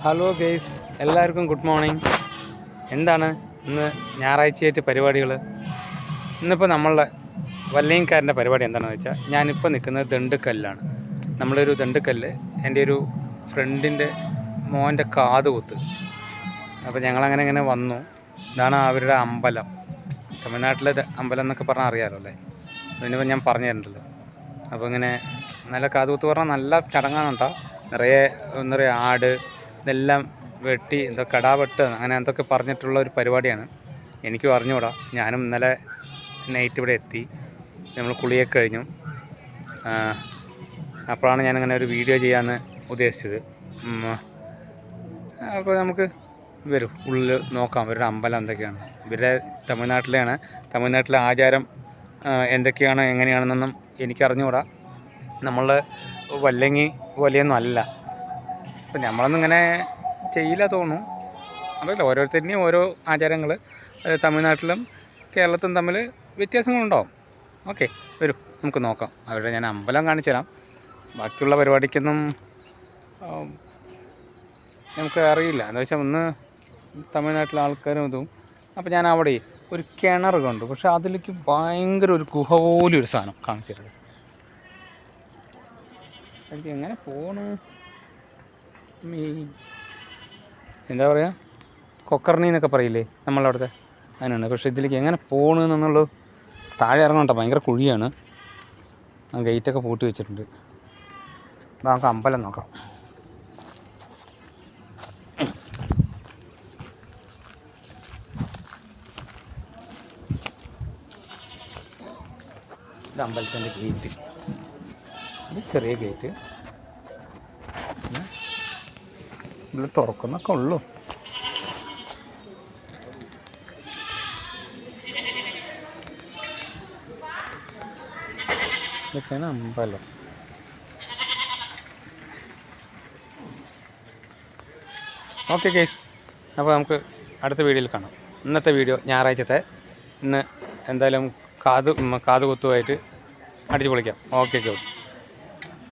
Hello guys, എല്ലാവർക്കും good morning. എന്താണ് ഇന്ന് ഞായറാഴ്ചയായിട്ട് പരിപാടികൾ? ഇന്നിപ്പോൾ നമ്മളുടെ വല്ലയംകാരൻ്റെ പരിപാടി എന്താണെന്ന് വെച്ചാൽ, ഞാനിപ്പോൾ നിൽക്കുന്നത് ദണ്ഡുക്കല്ലാണ്. നമ്മളൊരു ദണ്ഡുക്കല്ല് എൻ്റെ ഒരു ഫ്രണ്ടിൻ്റെ മോൻ്റെ കാതുകുത്ത്. അപ്പോൾ ഞങ്ങളങ്ങനെ ഇങ്ങനെ വന്നു. ഇതാണ് അവരുടെ അമ്പലം. തമിഴ്നാട്ടിലെ അമ്പലം എന്നൊക്കെ പറഞ്ഞാൽ അറിയാമല്ലോ അല്ലേ? അതിനിപ്പോൾ ഞാൻ പറഞ്ഞു തരുന്നുണ്ടല്ലോ. അപ്പോൾ ഇങ്ങനെ നല്ല കാതുകുത്ത് പറഞ്ഞാൽ നല്ല ചടങ്ങാണ് കേട്ടോ. നിറയെ എന്താ പറയുക, ആട് ഇതെല്ലാം വെട്ടി എന്തോ കടാവെട്ട് അങ്ങനെ എന്തൊക്കെ പറഞ്ഞിട്ടുള്ള ഒരു പരിപാടിയാണ്. എനിക്കും അറിഞ്ഞുകൂടാ. ഞാനും ഇന്നലെ നൈറ്റ് ഇവിടെ എത്തി. നമ്മൾ കുളിയൊക്കെ കഴിഞ്ഞു. അപ്പോഴാണ് ഞാനിങ്ങനെ ഒരു വീഡിയോ ചെയ്യാമെന്ന് ഉദ്ദേശിച്ചത്. അപ്പോൾ നമുക്ക് വരും ഉള്ളിൽ നോക്കാം ഇവരുടെ അമ്പലം എന്തൊക്കെയാണ്. ഇവരുടെ തമിഴ്നാട്ടിലെ ആചാരം എന്തൊക്കെയാണ് എങ്ങനെയാണെന്നൊന്നും എനിക്കറിഞ്ഞുകൂടാ. നമ്മളുടെ വലിയൊന്നും അല്ല. അപ്പം നമ്മളൊന്നും ഇങ്ങനെ ചെയ്യില്ല തോന്നുന്നു. അതല്ല, ഓരോരുത്തരുടെയും ഓരോ ആചാരങ്ങൾ തമിഴ്നാട്ടിലും കേരളത്തിലും തമ്മിൽ വ്യത്യാസങ്ങളുണ്ടാവും. ഓക്കെ, വരൂ നമുക്ക് നോക്കാം. അവരുടെ ഞാൻ അമ്പലം കാണിച്ചു തരാം. ബാക്കിയുള്ള പരിപാടിക്കൊന്നും നമുക്ക് അറിയില്ല. എന്താ വെച്ചാൽ ഒന്ന് തമിഴ്നാട്ടിലെ ആൾക്കാരും ഇതും. അപ്പോൾ ഞാൻ അവിടെ ഒരു കിണർ കണ്ടു. പക്ഷെ അതിലേക്ക് ഭയങ്കര ഒരു ഗുഹ പോലും ഒരു സാധനം കാണിച്ചിട്ടുണ്ട്. എനിക്ക് എങ്ങനെ പോണ്, എന്താ പറയുക, കൊക്കർണി എന്നൊക്കെ പറയില്ലേ നമ്മളവിടുത്തെ, അതിനാണ്. പക്ഷേ ഇതിലേക്ക് എങ്ങനെ പോകണമെന്നുള്ളത് താഴെ ഇറങ്ങണ്ട, ഭയങ്കര കുഴിയാണ്. ആ ഗേറ്റൊക്കെ പൂട്ടി വെച്ചിട്ടുണ്ട്. നമുക്ക് അമ്പലം നോക്കാം. ഇത് അമ്പലത്തിൻ്റെ ഗേറ്റ്. ഇത് ചെറിയ ഗേറ്റ്, ഇതിൽ തുറക്കുന്നൊക്കെ ഉള്ളൂ. ഇതൊക്കെയാണ് അമ്പലം. ഓക്കെ ഗൈസ്, അപ്പോൾ നമുക്ക് അടുത്ത വീഡിയോയിൽ കാണാം. ഇന്നത്തെ വീഡിയോ ഞായറാഴ്ചത്തെ. ഇന്ന് എന്തായാലും കാതുകുത്തുമായിട്ട് അടിച്ചു പൊളിക്കാം. Okay good.